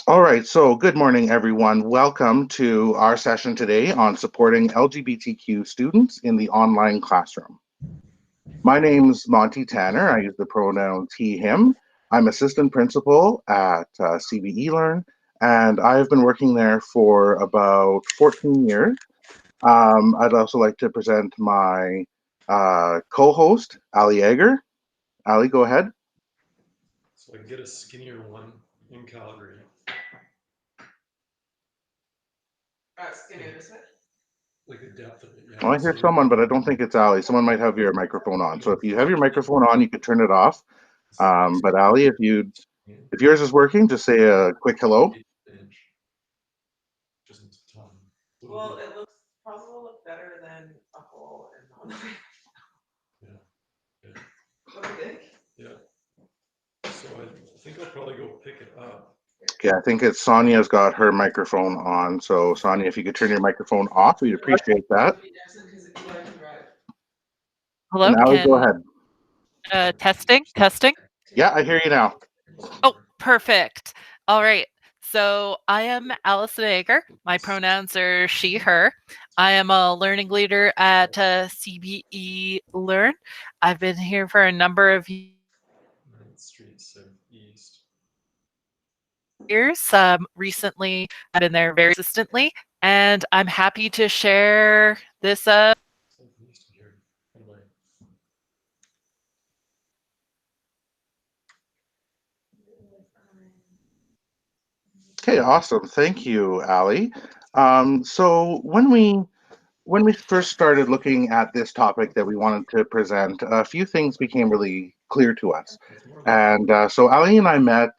All right, so good morning, everyone. Welcome to our session today on supporting LGBTQ students in the online classroom. My name's Monty Tanner. I use the pronoun he, him. I'm assistant principal at CBE Learn, and I've been working there for about 14 years. I'd also like to present my co-host, Ali Yeager. Ali, go ahead. So I can get a skinnier one in Calgary. Skinnier this way? Like the depth of it, yeah. Well, I hear someone, but I don't think it's Ali. Someone might have your microphone on. So if you have your microphone on, you could turn it off. But Ali, if yours is working, just say a quick hello. Well, it looks probably will look better than a hole in the Yeah. What do you think? Yeah. So I think I'll probably go pick it up. Okay, I think it's Sonia's got her microphone on. So Sonia, if you could turn your microphone off, we'd appreciate that. Hello, And Ali, go ahead. testing. Yeah, I hear you now. Oh, perfect. All right. So I am Allison Ager. My pronouns are she, her. I am a learning leader at CBE Learn. I've been here for a number of 9th Street Southeast. years. Recently, I've been there very consistently, and I'm happy to share this. Southeast here. Anyway. Okay, awesome. Thank you, Ali. So when we first started looking at this topic that we wanted to present, a few things became really clear to us. And so Ali and I met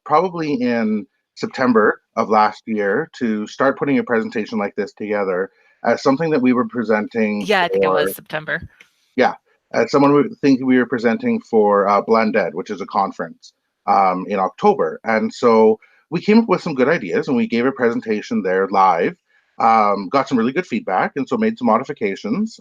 probably in September of last year to start putting a presentation like this together as something that we were presenting. Yeah, I think it was September. Yeah, as someone would think we were presenting for Blended, which is a conference in October. And so we came up with some good ideas and we gave a presentation there live. Got some really good feedback, and so made some modifications.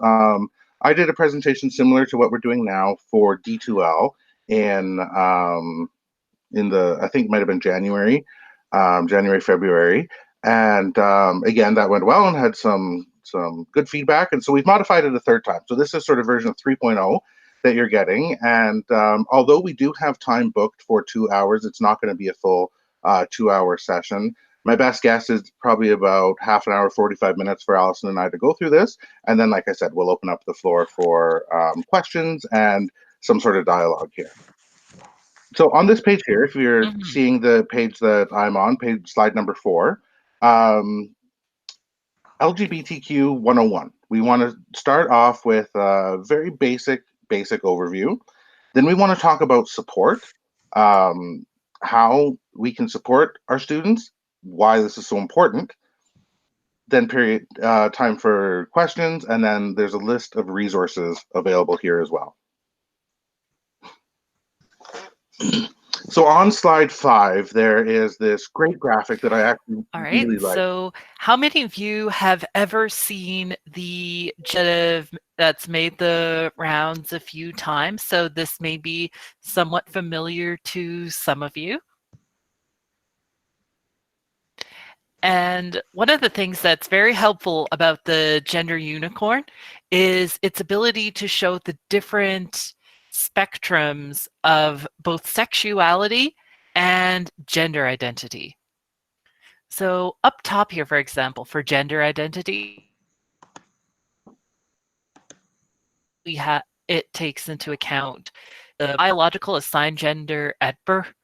I did a presentation similar to what we're doing now for D2L in the, I think it might have been January, February, and again that went well and had some good feedback, and so we've modified it a third time. So this is sort of version 3.0 that you're getting, and although we do have time booked for 2 hours, it's not going to be a full 2-hour session. My best guess is probably about half an hour, 45 minutes for Allison and I to go through this. And then, like I said, we'll open up the floor for questions and some sort of dialogue here. So on this page here, if you're seeing the page that I'm on, slide number 4, LGBTQ 101. We want to start off with a very basic overview. Then we want to talk about support, how we can support our students, why this is so important. Then time for questions, and then there's a list of resources available here as well. So on slide 5, there is this great graphic that I actually really like. So how many of you have ever seen the GIF that's made the rounds a few times? So this may be somewhat familiar to some of you. And one of the things that's very helpful about the gender unicorn is its ability to show the different spectrums of both sexuality and gender identity. So up top here, for example, for gender identity, it takes into account the biological assigned gender at birth.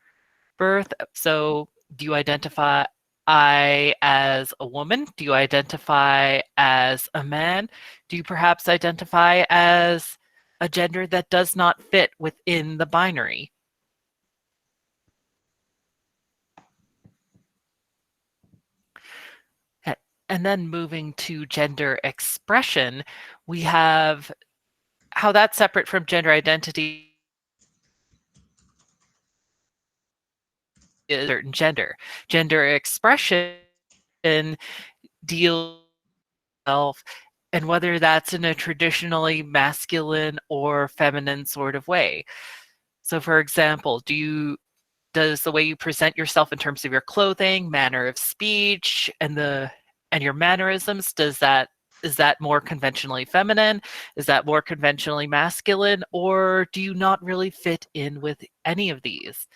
So do you identify as a woman? Do you identify as a man? Do you perhaps identify as a gender that does not fit within the binary? And then moving to gender expression, we have how that's separate from gender identity is certain gender. Gender expression deals with and whether that's in a traditionally masculine or feminine sort of way. So for example, do you does the way you present yourself in terms of your clothing, manner of speech, and your mannerisms, is that more conventionally feminine? Is that more conventionally masculine? Or do you not really fit in with any of these?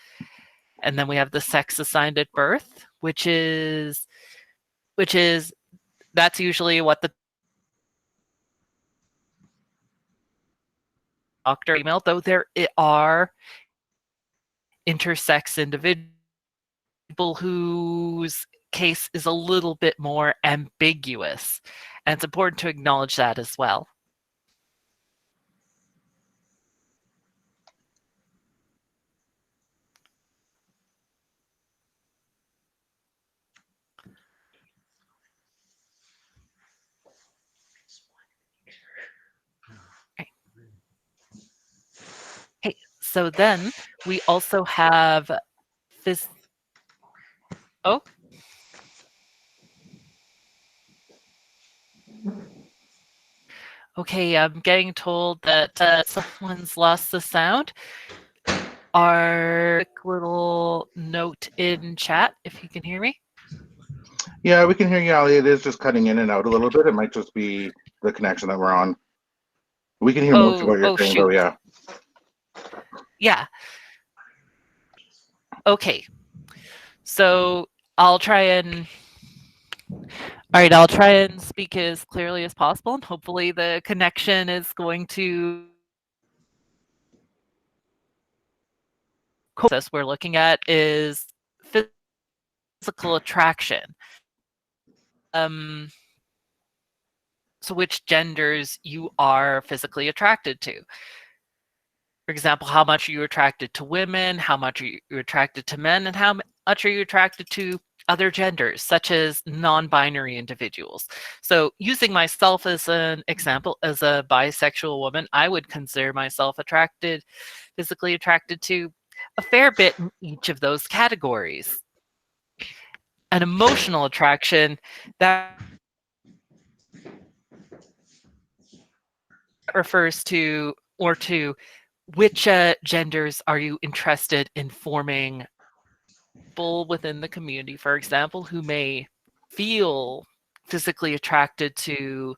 And then we have the sex assigned at birth, which is that's usually what the doctor email, though there are intersex individuals whose case is a little bit more ambiguous. And it's important to acknowledge that as well. Okay, so then we also have oh. Okay, I'm getting told that someone's lost the sound. Our quick little note in chat, if you can hear me. Yeah, we can hear you, Ali. It is just cutting in and out a little bit. It might just be the connection that we're on. We can hear most of what you're saying, though, yeah. Yeah. Okay. So I'll try and speak as clearly as possible, and hopefully the connection is going to process we're looking at is physical attraction. So which genders you are physically attracted to. For example, how much are you attracted to women? How much are you attracted to men? And how much are you attracted to other genders, such as non-binary individuals? So using myself as an example, as a bisexual woman, I would consider myself physically attracted to a fair bit in each of those categories. An emotional attraction, that refers to which genders are you interested in forming people within the community, for example, who may feel physically attracted to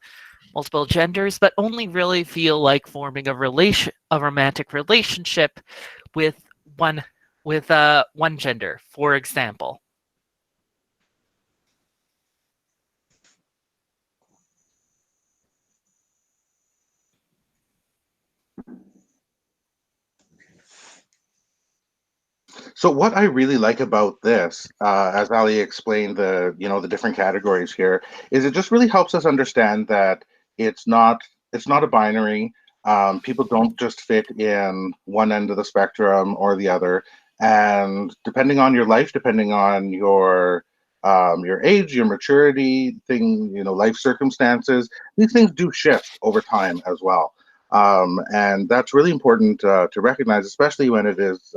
multiple genders, but only really feel like forming a romantic relationship with one gender, for example. So what I really like about this, as Ali explained the different categories here, is it just really helps us understand that it's not a binary. People don't just fit in one end of the spectrum or the other, and depending on your life, depending on your age, your maturity, life circumstances, these things do shift over time as well. And that's really important to recognize, especially when it is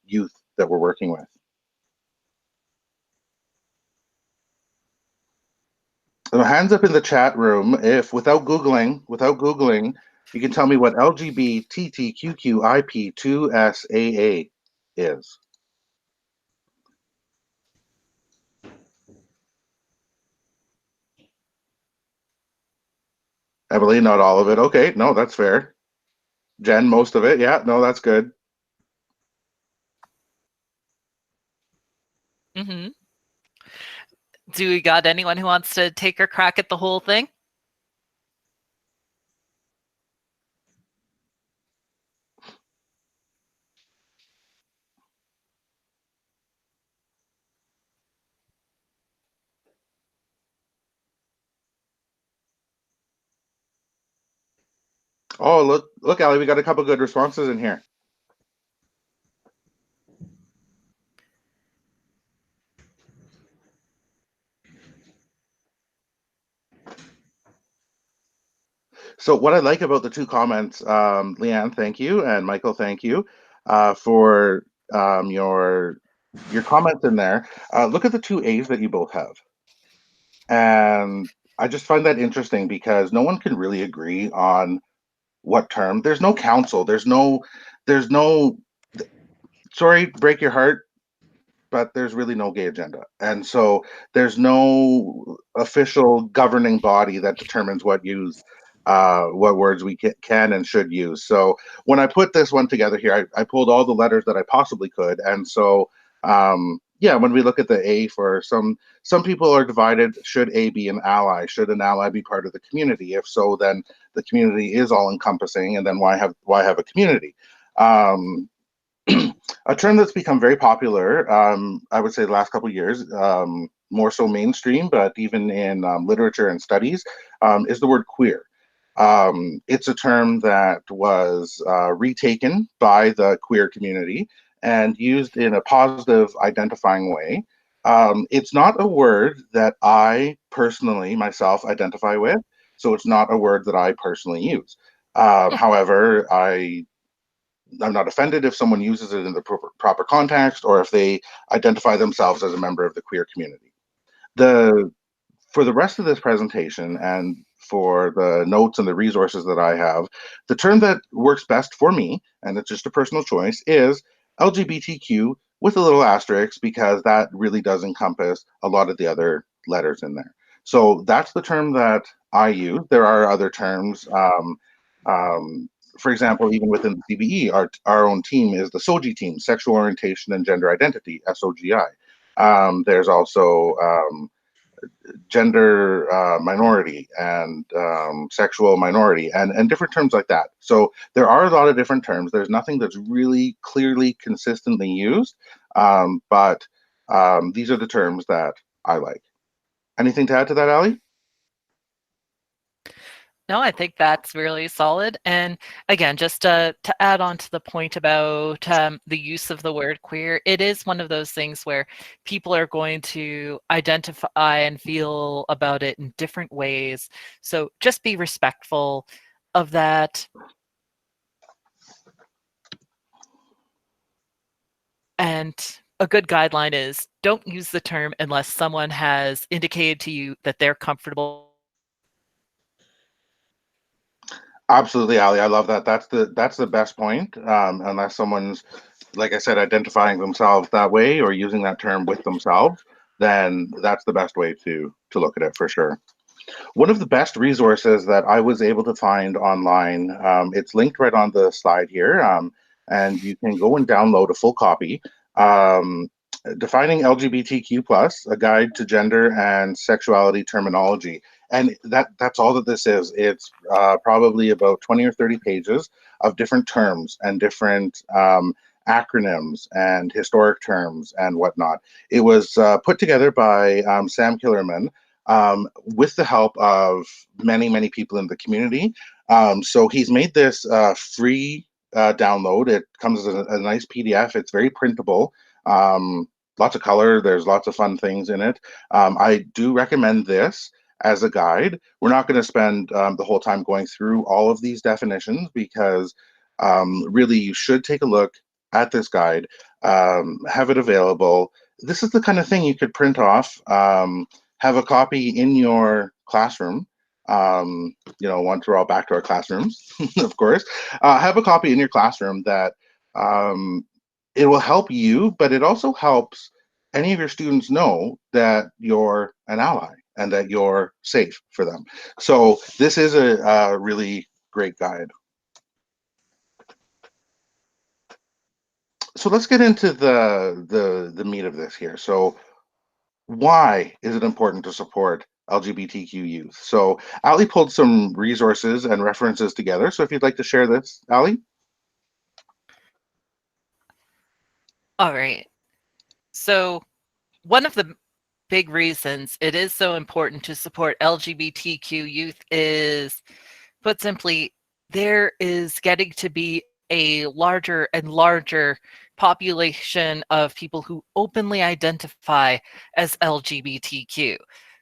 youth that we're working with. So hands up in the chat room if, without Googling, you can tell me what LGBTQIP2SAA is. Emily, not all of it. Okay, no, that's fair. Jen, most of it. Yeah, no, that's good. Mm-hmm. Do we got anyone who wants to take a crack at the whole thing? Oh, look, Ali, we got a couple good responses in here. So what I like about the two comments, Leanne, thank you, and Michael, thank you for your comments in there. Look at the two A's that you both have. And I just find that interesting because no one can really agree on what term. There's no council. There's no, sorry, break your heart, but there's really no gay agenda. And so there's no official governing body that determines what words we can and should use. So when I put this one together here, I pulled all the letters that I possibly could. And so, yeah, when we look at the A, for some people are divided. Should A be an ally? Should an ally be part of the community? If so, then the community is all encompassing, and then why have a community? A term that's become very popular, I would say the last couple of years, more so mainstream, but even in literature and studies, is the word queer. It's a term that was retaken by the queer community and used in a positive, identifying way. It's not a word that I personally myself identify with, so it's not a word that I personally use. However, I'm not offended if someone uses it in the proper context, or if they identify themselves as a member of the queer community. For the rest of this presentation and for the notes and the resources that I have, the term that works best for me, and it's just a personal choice, is LGBTQ with a little asterisk, because that really does encompass a lot of the other letters in there. So that's the term that I use. There are other terms. Um, for example, even within the CBE, our own team is the SOGI team, Sexual Orientation and Gender Identity, SOGI. There's also gender minority and sexual minority and different terms like that. So there are a lot of different terms. There's nothing that's really clearly consistently used, but these are the terms that I like. Anything to add to that, Ali? No, I think that's really solid. And again, just to add on to the point about the use of the word queer, it is one of those things where people are going to identify and feel about it in different ways. So just be respectful of that. And a good guideline is don't use the term unless someone has indicated to you that they're comfortable. Absolutely, Ali. I love that. That's the best point. Unless someone's, like I said, identifying themselves that way or using that term with themselves, then that's the best way to look at it for sure. One of the best resources that I was able to find online, it's linked right on the slide here, and you can go and download a full copy. Defining LGBTQ plus, a guide to gender and sexuality terminology. And that's all that this is. It's probably about 20 or 30 pages of different terms and different acronyms and historic terms and whatnot. It was put together by Sam Killerman, with the help of many, many people in the community. So he's made this free download. It comes as a nice PDF. It's very printable. Lots of color. There's lots of fun things in it. I do recommend this as a guide. We're not going to spend the whole time going through all of these definitions, because really you should take a look at this guide, have it available. This is the kind of thing you could print off, have a copy in your classroom. Once we're all back to our classrooms, of course, have a copy in your classroom that it will help you, but it also helps any of your students know that you're an ally and that you're safe for them. So this is a really great guide. So let's get into the meat of this here. So why is it important to support LGBTQ youth? So Ali pulled some resources and references together. So if you'd like to share this, Ali. All right. So one of the big reasons it is so important to support LGBTQ youth is, put simply, there is getting to be a larger and larger population of people who openly identify as LGBTQ.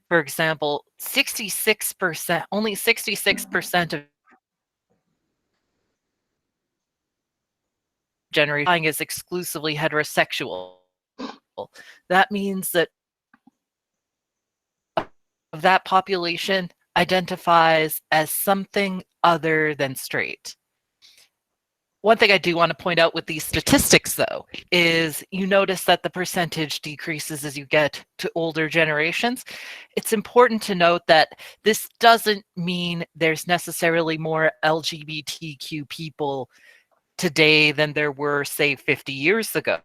For example, 66%, only 66% of generation is exclusively heterosexual. That means that of that population identifies as something other than straight. one thing I do want to point out with these statistics, though, is you notice that the percentage decreases as you get to older generations. It's important to note that this doesn't mean there's necessarily more LGBTQ people today than there were, say, 50 years ago,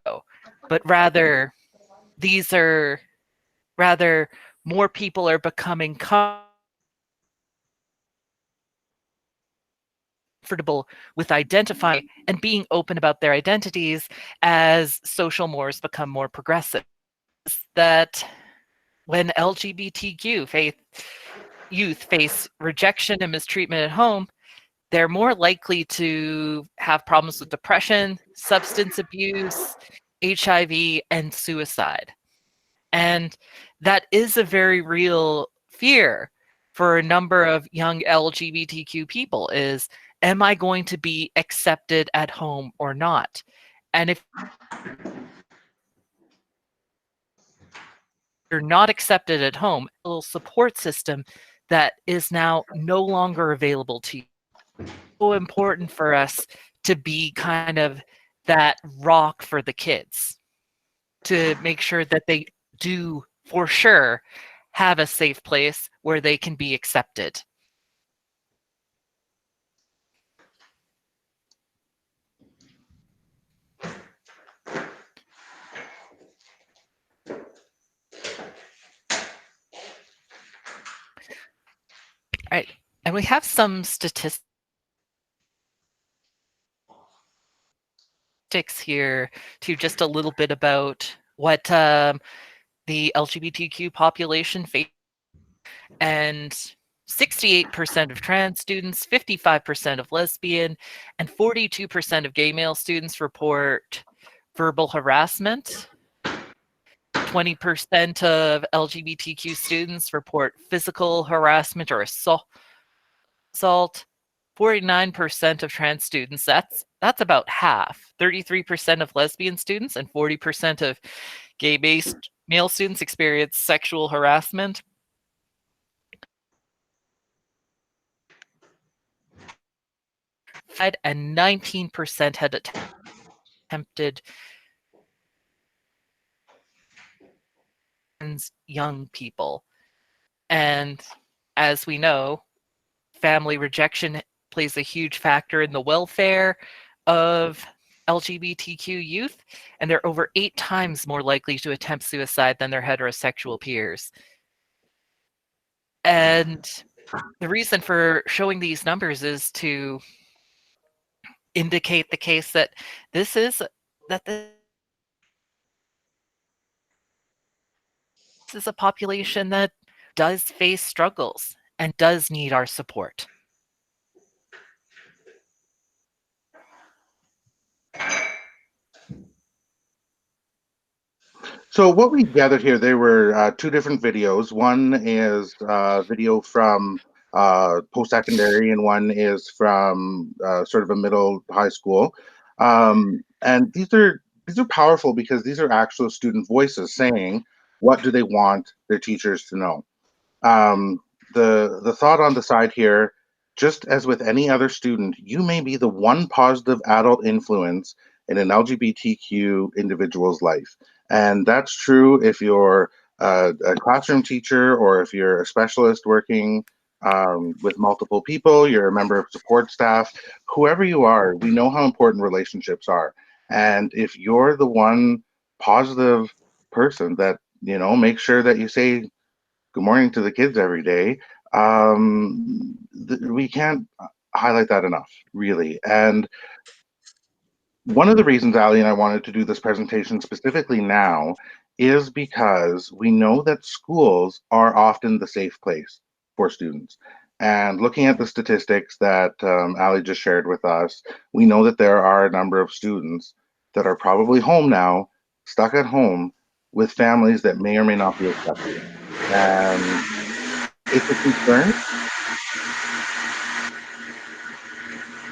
but rather more people are becoming comfortable with identifying and being open about their identities as social mores become more progressive. That when LGBTQ youth face rejection and mistreatment at home, they're more likely to have problems with depression, substance abuse, HIV, and suicide. And that is a very real fear for a number of young LGBTQ people is, am I going to be accepted at home or not? And if you're not accepted at home, a little support system that is now no longer available to you. So important for us to be kind of that rock for the kids, to make sure that they do for sure have a safe place where they can be accepted. All right, and we have some statistics here to just a little bit about what the LGBTQ population faces. And 68% of trans students, 55% of lesbian, and 42% of gay male students report verbal harassment. 20% of LGBTQ students report physical harassment or assault. 49% of trans students, that's about half. 33% of lesbian students and 40% of gay-based male students experience sexual harassment. And 19% had attempted young people. And as we know, family rejection plays a huge factor in the welfare of LGBTQ youth, and they're over 8 times more likely to attempt suicide than their heterosexual peers. And the reason for showing these numbers is to indicate the case that this is a population that does face struggles and does need our support. So what we gathered here, there were 2 different videos. One is a video from post-secondary, and one is from sort of a middle high school. And these are powerful because these are actual student voices saying, what do they want their teachers to know? The thought on the side here, just as with any other student, you may be the one positive adult influence in an LGBTQ individual's life. And that's true if you're a classroom teacher or if you're a specialist working with multiple people, you're a member of support staff, whoever you are, we know how important relationships are. And if you're the one positive person that, make sure that you say good morning to the kids every day, we can't highlight that enough, really. And one of the reasons Ali and I wanted to do this presentation specifically now is because we know that schools are often the safe place for students. And looking at the statistics that Ali just shared with us, we know that there are a number of students that are probably home now, stuck at home with families that may or may not be accepted. And it's a concern.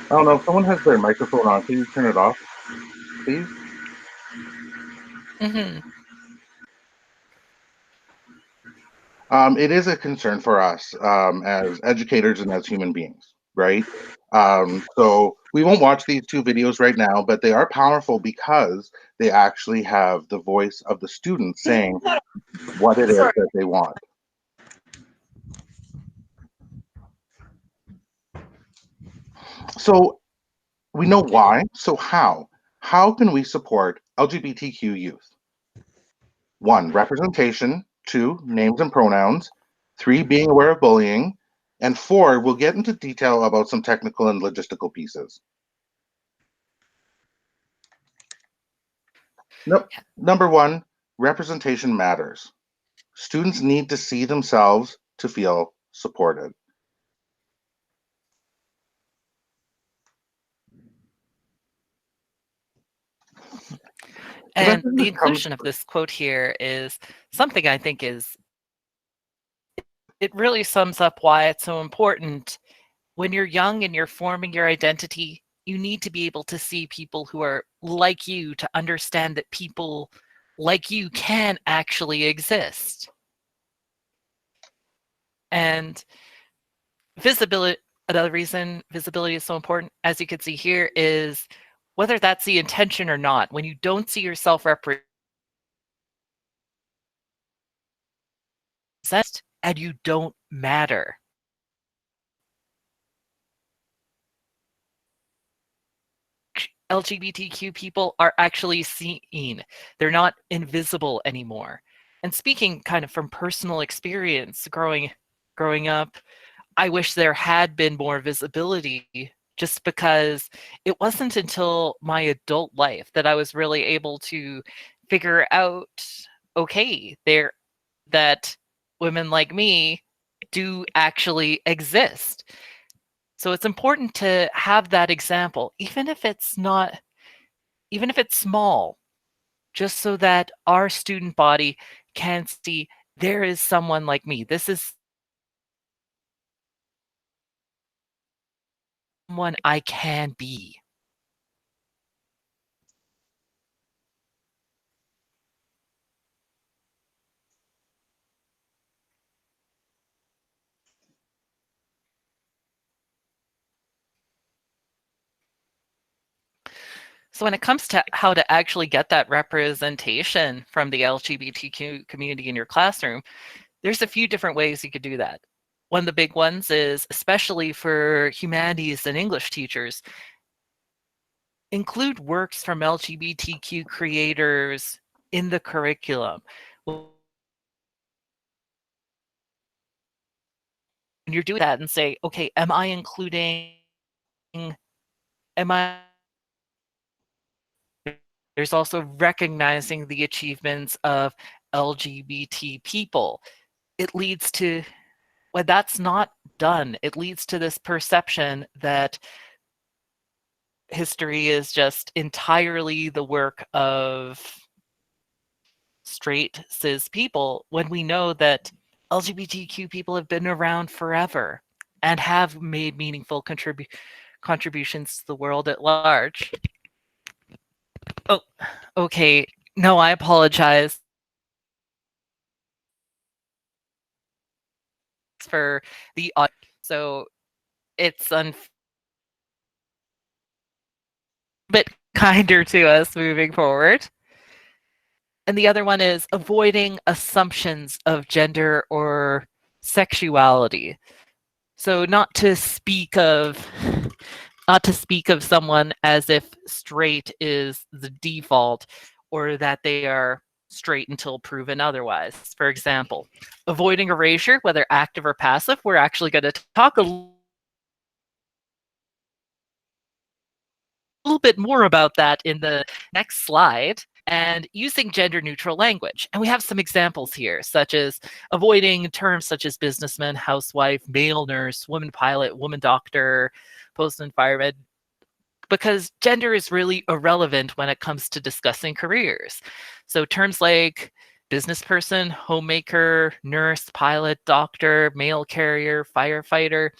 I don't know if someone has their microphone on. Can you turn it off, please? Mm-hmm. It is a concern for us as educators and as human beings, right? So we won't watch these two videos right now, but they are powerful because they actually have the voice of the student saying what it is that they want. So we know why. So how? How can we support LGBTQ youth? 1, representation. 2, names and pronouns. 3, being aware of bullying. And 4, we'll get into detail about some technical and logistical pieces. Nope. Number 1, representation matters. Students need to see themselves to feel supported. And the inclusion of this quote here is something I think it really sums up why it's so important. When you're young and you're forming your identity, you need to be able to see people who are like you, to understand that people like you can actually exist. And visibility, another reason visibility is so important, as you can see here, is whether that's the intention or not. When you don't see yourself represented and you don't matter. LGBTQ people are actually seen. They're not invisible anymore. And speaking kind of from personal experience, growing up, I wish there had been more visibility, just because it wasn't until my adult life that I was really able to figure out, okay, that women like me do actually exist. So it's important to have that example, even if it's small, just so that our student body can see there is someone like me. This is someone I can be. So when it comes to how to actually get that representation from the LGBTQ community in your classroom, there's a few different ways you could do that. One of the big ones is, especially for humanities and English teachers, include works from LGBTQ creators in the curriculum. When you're doing that and say, okay, am I there's also recognizing the achievements of LGBT people. It leads to, when that's not done, it leads to this perception that history is just entirely the work of straight cis people, when we know that LGBTQ people have been around forever and have made meaningful contributions to the world at large. Oh, okay. No, I apologize for the audio. So it's a bit kinder to us moving forward. And the other one is avoiding assumptions of gender or sexuality. So not to speak of someone as if straight is the default, or that they are straight until proven otherwise. For example, avoiding erasure, whether active or passive. We're actually going to talk a little bit more about that in the next slide. And using gender neutral language. And we have some examples here, such as avoiding terms such as businessman, housewife, male nurse, woman pilot, woman doctor, postman, fireman, because gender is really irrelevant when it comes to discussing careers. So terms like business person, homemaker, nurse, pilot, doctor, mail carrier, firefighter,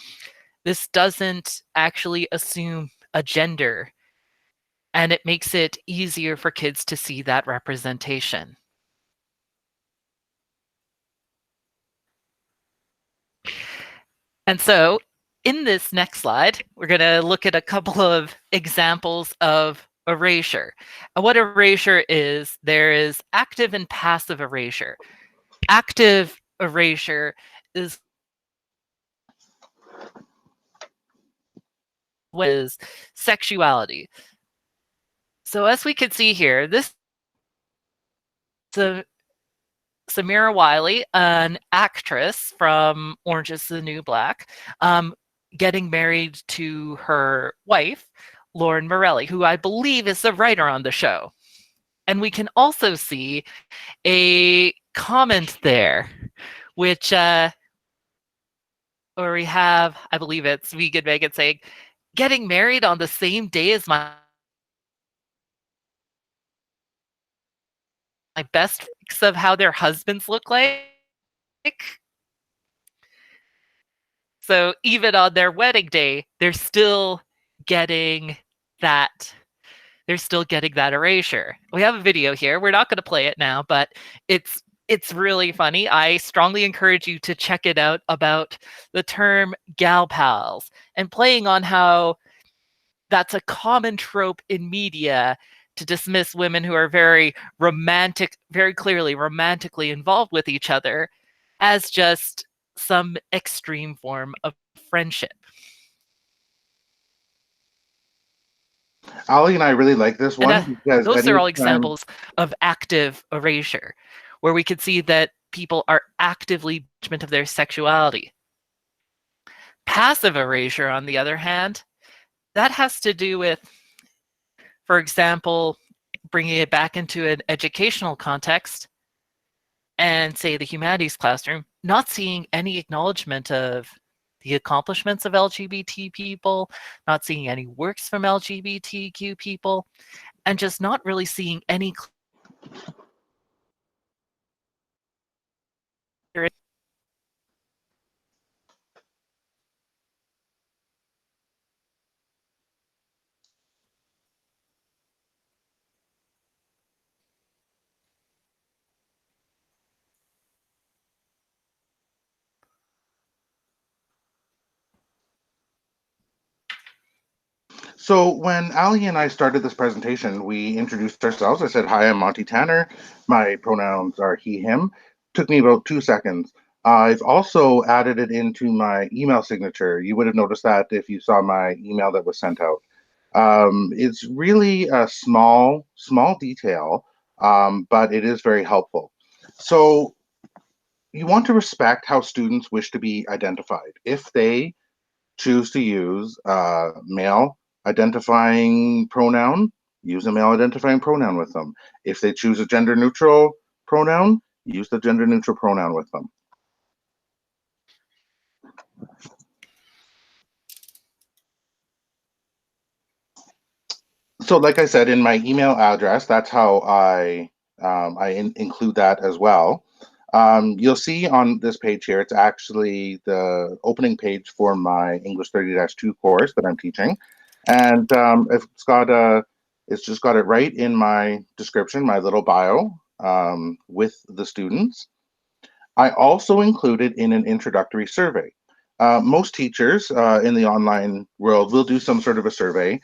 this doesn't actually assume a gender, and it makes it easier for kids to see that representation. And so in this next slide, we're going to look at a couple of examples of erasure. And what erasure is, there is active and passive erasure. Active erasure is sexuality. So as we can see here, this is Samira Wiley, an actress from Orange is the New Black, getting married to her wife, Lauren Morelli, who I believe is the writer on the show. And we can also see a comment there, which, or we have, I believe it's Vegan Megan saying, getting married on the same day as my best pics of how their husbands look like. So even on their wedding day, they're still getting that. They're still getting that erasure. We have a video here. We're not going to play it now, but it's really funny. I strongly encourage you to check it out about the term gal pals and playing on how that's a common trope in media to dismiss women who are very romantic, very clearly romantically involved with each other as just some extreme form of friendship. Ali and I really like this one because those are all anytime- examples of active erasure, where we could see that people are actively judgment of their sexuality. Passive erasure, on the other hand, that has to do with, for example, bringing it back into an educational context and say the humanities classroom, not seeing any acknowledgement of the accomplishments of LGBT people, not seeing any works from LGBTQ people, and just not really seeing any clear. So when Ali and I started this presentation, we introduced ourselves. I said, hi, I'm Monty Tanner. My pronouns are he, him. Took me about 2 seconds. I've also added it into my email signature. You would have noticed that if you saw my email that was sent out. It's really a small detail, but it is very helpful. So you want to respect how students wish to be identified. If they choose to use male identifying pronoun, use a male identifying pronoun with them. If they choose a gender neutral pronoun, use the gender neutral pronoun with them. So like I said, in my email address, that's how I include that as well. You'll see on this page here, it's actually the opening page for my English 30-2 course that I'm teaching. And it's just got it right in my description, my little bio with the students. I also included in an introductory survey. Most teachers in the online world will do some sort of a survey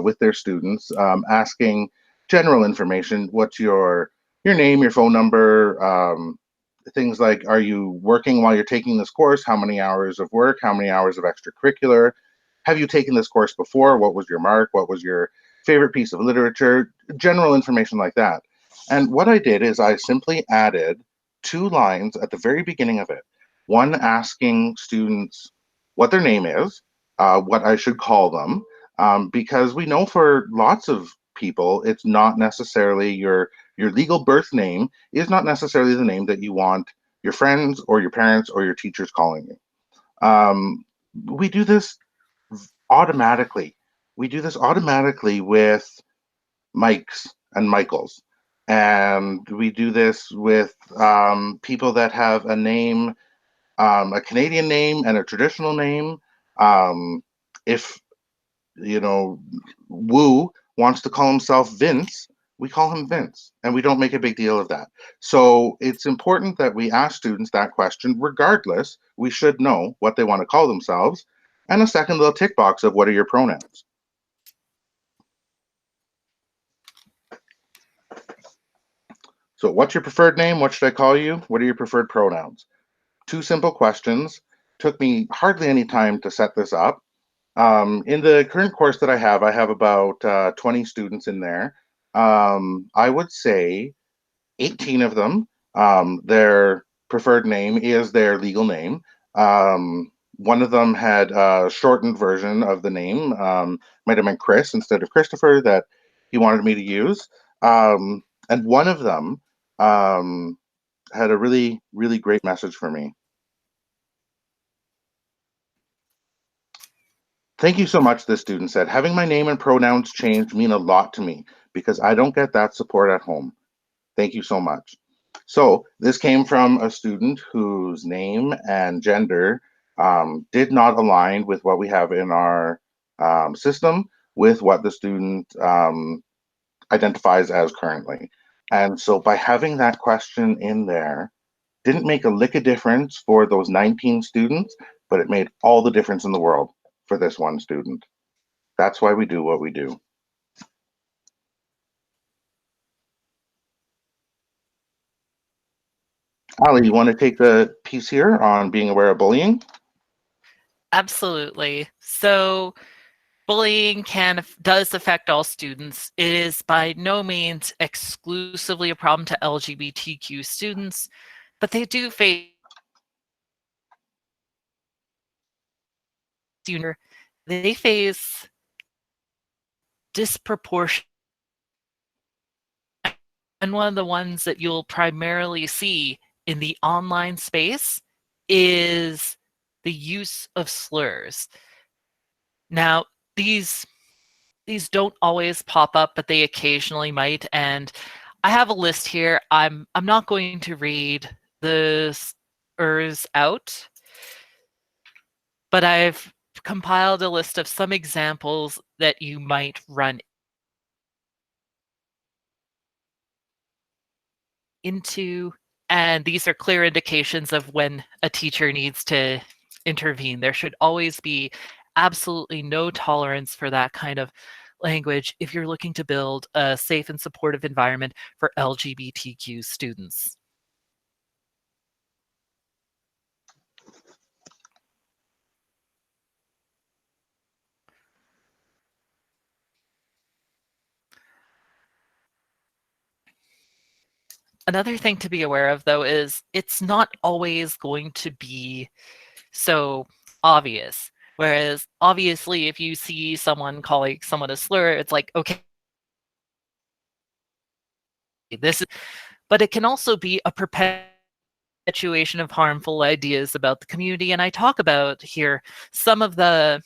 with their students, asking general information. What's your name, your phone number, things like, are you working while you're taking this course? How many hours of work? How many hours of extracurricular? Have you taken this course before? What was your mark? What was your favorite piece of literature? General information like that. And what I did is I simply added 2 lines at the very beginning of it. One asking students what their name is, what I should call them, because we know for lots of people, it's not necessarily your legal birth name is not necessarily the name that you want your friends or your parents or your teachers calling you. We do this automatically. We do this automatically with Mikes and Michaels. And we do this with people that have a name, a Canadian name and a traditional name. If, Wu wants to call himself Vince, we call him Vince, and we don't make a big deal of that. So it's important that we ask students that question. Regardless, we should know what they want to call themselves. and a second little tick box of what are your pronouns. So what's your preferred name? What should I call you? What are your preferred pronouns? 2 simple questions. Took me hardly any time to set this up. In the current course that I have about 20 students in there. I would say 18 of them, their preferred name is their legal name. One of them had a shortened version of the name, might have meant Chris instead of Christopher, that he wanted me to use. And one of them had a really, really great message for me. Thank you so much, this student said. Having my name and pronouns changed mean a lot to me because I don't get that support at home. Thank you so much. So this came from a student whose name and gender did not align with what we have in our system with what the student identifies as currently. And so by having that question in there, didn't make a lick of difference for those 19 students, but it made all the difference in the world for this one student. That's why we do what we do. Ali, you want to take the piece here on being aware of bullying? Absolutely. So bullying does affect all students. It is by no means exclusively a problem to LGBTQ students, but they do face disproportionate, and one of the ones that you'll primarily see in the online space is the use of slurs. Now, these don't always pop up, but they occasionally might. And I have a list here. I'm not going to read the slurs out, but I've compiled a list of some examples that you might run into, and these are clear indications of when a teacher needs to intervene. There should always be absolutely no tolerance for that kind of language if you're looking to build a safe and supportive environment for LGBTQ students. Another thing to be aware of, though, is it's not always going to be so obvious. Whereas, obviously, if you see someone calling someone a slur, it's like, okay, this is, but it can also be a perpetuation of harmful ideas about the community. And I talk about here some of the,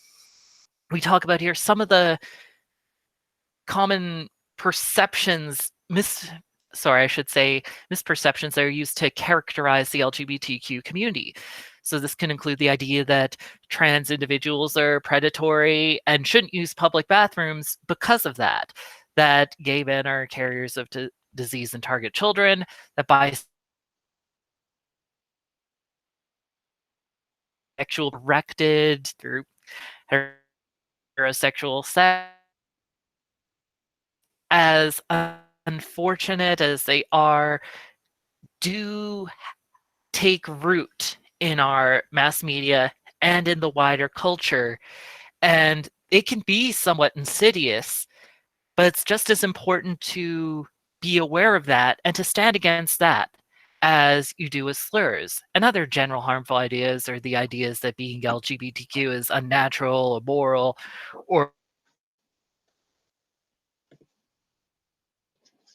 common perceptions, misperceptions that are used to characterize the LGBTQ community. So this can include the idea that trans individuals are predatory and shouldn't use public bathrooms because of that gay men are carriers of disease and target children, that bisexual directed through heterosexual sex. As unfortunate as they are, do take root in our mass media and in the wider culture. And it can be somewhat insidious, but it's just as important to be aware of that and to stand against that as you do with slurs and other general harmful ideas, or the ideas that being LGBTQ is unnatural, immoral, or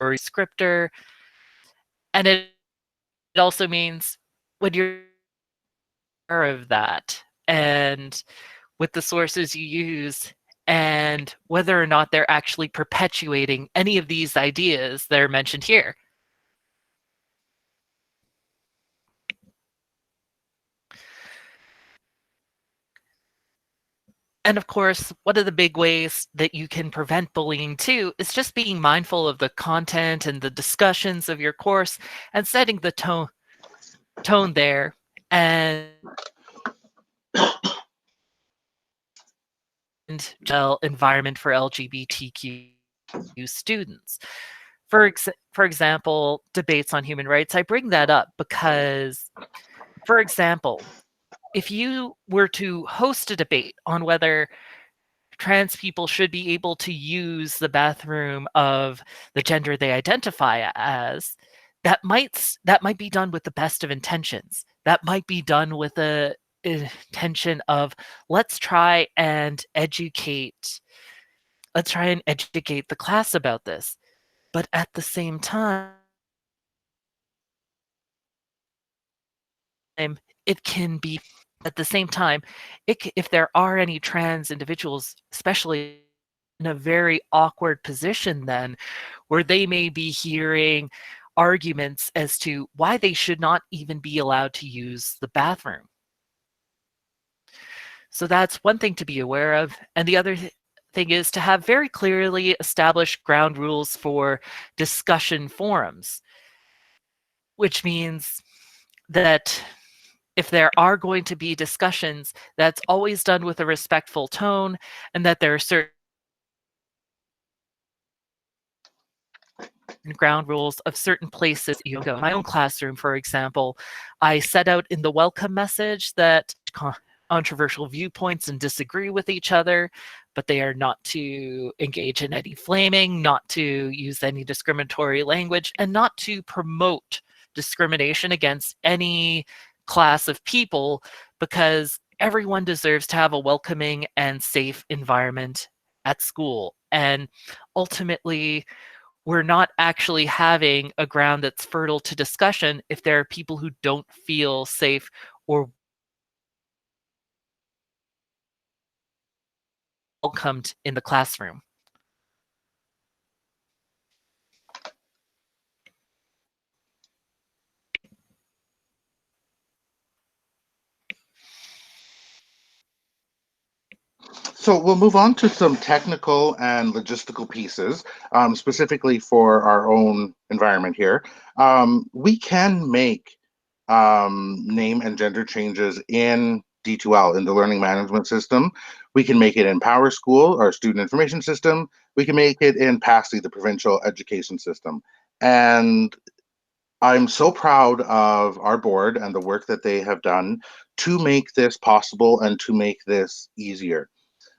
descriptor. And it also means when you're aware of that and with the sources you use and whether or not they're actually perpetuating any of these ideas that are mentioned here. And of course, one of the big ways that you can prevent bullying too is just being mindful of the content and the discussions of your course and setting the tone there. And environment for LGBTQ students. For example, debates on human rights. I bring that up because, for example, if you were to host a debate on whether trans people should be able to use the bathroom of the gender they identify as, that might be done with the best of intentions. That might be done with a intention of let's try and educate the class about this. But at the same time, it can be at the same time, if there are any trans individuals, especially in a very awkward position then, where they may be hearing arguments as to why they should not even be allowed to use the bathroom. So that's one thing to be aware of. And the other thing is to have very clearly established ground rules for discussion forums, which means that if there are going to be discussions, that's always done with a respectful tone, and that there are certain ground rules of certain places you go. In my own classroom, for example, I set out in the welcome message that controversial viewpoints and disagree with each other, but they are not to engage in any flaming, not to use any discriminatory language, and not to promote discrimination against any class of people, because everyone deserves to have a welcoming and safe environment at school. And ultimately, we're not actually having a ground that's fertile to discussion if there are people who don't feel safe or welcomed in the classroom. So we'll move on to some technical and logistical pieces, specifically for our own environment here. We can make name and gender changes in D2L, in the learning management system. We can make it in Power School, our student information system. We can make it in PASI, the provincial education system. And I'm so proud of our board and the work that they have done to make this possible and to make this easier.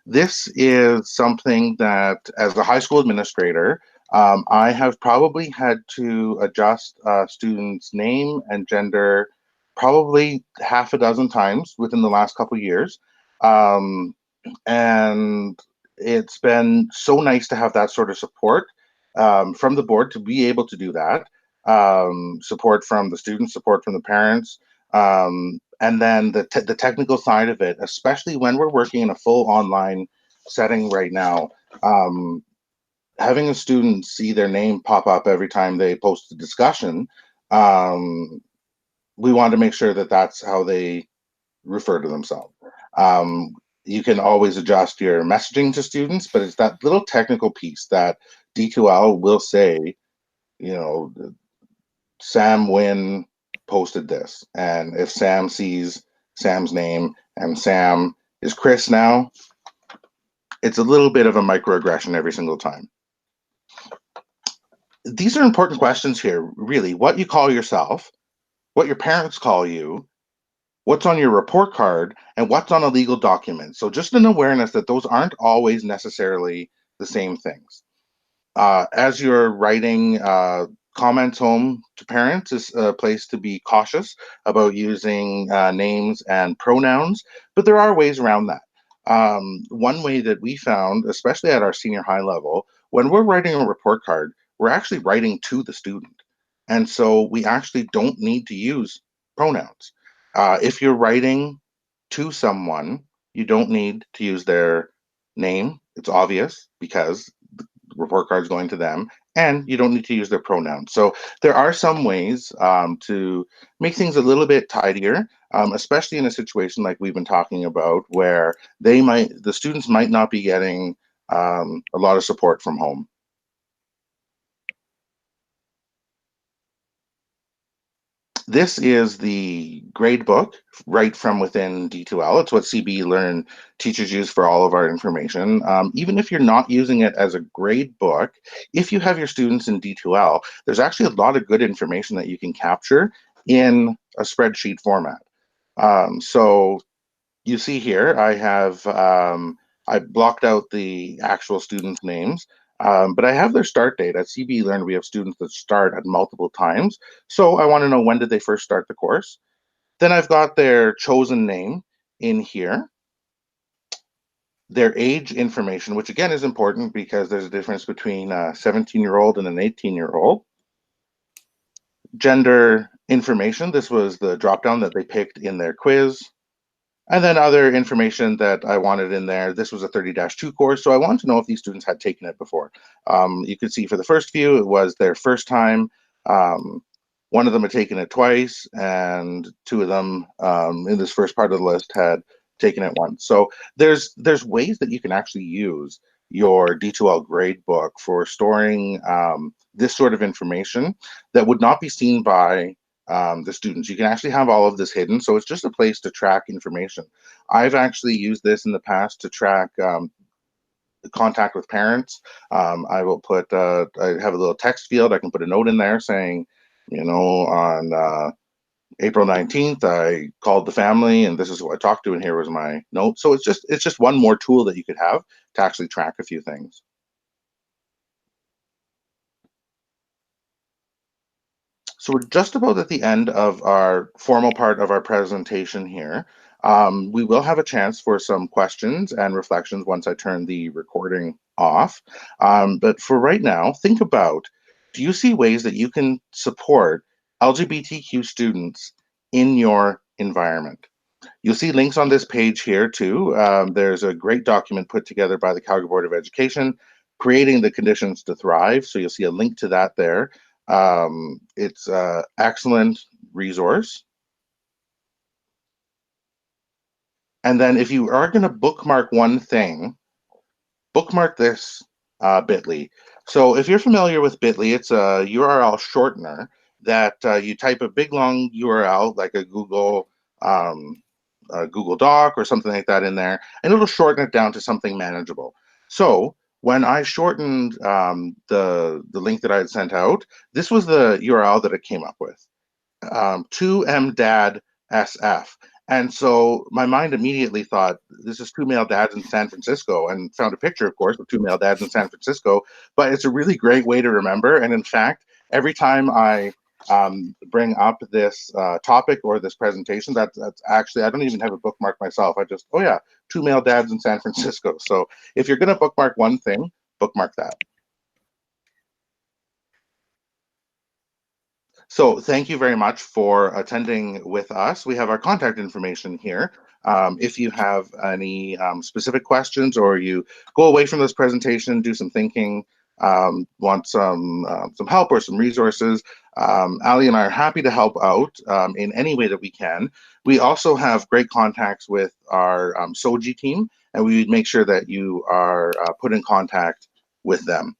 This is something that, as a high school administrator, I have probably had to adjust a student's name and gender probably half a dozen times within the last couple of years. And it's been so nice to have that sort of support from the board to be able to do that. Support from the students, support from the parents, and then the technical side of it, especially when we're working in a full online setting right now. Having a student see their name pop up every time they post a discussion, we want to make sure that that's how they refer to themselves. You can always adjust your messaging to students, but it's that little technical piece that D2L will say, you know, Sam Wynn posted this. And if Sam sees Sam's name and Sam is Chris now, it's a little bit of a microaggression every single time. These are important questions here, really. What you call yourself, what your parents call you, what's on your report card, and what's on a legal document. So just an awareness that those aren't always necessarily the same things. As you're writing comments home to parents, is a place to be cautious about using names and pronouns, but there are ways around that. One way that we found, especially at our senior high level, when we're writing a report card, we're actually writing to the student. And so we actually don't need to use pronouns. If you're writing to someone, you don't need to use their name. It's obvious because the report card is going to them, and you don't need to use their pronouns. So there are some ways to make things a little bit tidier, especially in a situation like we've been talking about, where the students might not be getting a lot of support from home. This is the grade book right from within D2L. It's what CB Learn teachers use for all of our information. Even if you're not using it as a grade book, if you have your students in D2L, there's actually a lot of good information that you can capture in a spreadsheet format. So you see here, I have I blocked out the actual students' names, but I have their start date. At CB Learn, we have students that start at multiple times. So I want to know, when did they first start the course? Then I've got their chosen name in here, their age information, which again is important because there's a difference between a 17-year-old and an 18-year-old. Gender information, this was the dropdown that they picked in their quiz. And then other information that I wanted in there. This was a 30-2 course, so I wanted to know if these students had taken it before. You could see for the first few, it was their first time. One of them had taken it twice, and two of them in this first part of the list had taken it once. So there's ways that you can actually use your D2L grade book for storing this sort of information that would not be seen by the students. You can actually have all of this hidden, so it's just a place to track information. I've actually used this in the past to track contact with parents. I will put, I have a little text field. I can put a note in there saying, you know, on April 19th, I called the family and this is who I talked to, and here was my note. So it's just one more tool that you could have to actually track a few things. So we're just about at the end of our formal part of our presentation here. We will have a chance for some questions and reflections once I turn the recording off. But for right now, think about, do you see ways that you can support LGBTQ students in your environment? You'll see links on this page here too. There's a great document put together by the Calgary Board of Education, Creating the Conditions to Thrive. So you'll see a link to that there. It's an excellent resource. And then if you are going to bookmark one thing, bookmark this bit.ly. So if you're familiar with bit.ly, it's a URL shortener that you type a big long URL like a Google Doc or something like that in there, and it'll shorten it down to something manageable. So when I shortened the link that I had sent out, this was the URL that it came up with, 2mdadsf. And so my mind immediately thought, this is two male dads in San Francisco, and found a picture, of course, of two male dads in San Francisco. But it's a really great way to remember. And in fact, every time I bring up this topic or this presentation, that's actually, I don't even have a bookmark myself. I just, oh yeah, two male dads in San Francisco. So if you're going to bookmark one thing, bookmark that. So thank you very much for attending with us. We have our contact information here. If you have any specific questions, or you go away from this presentation, do some thinking, want some help or some resources, Ali and I are happy to help out in any way that we can. We also have great contacts with our SOGI team, and we make sure that you are put in contact with them.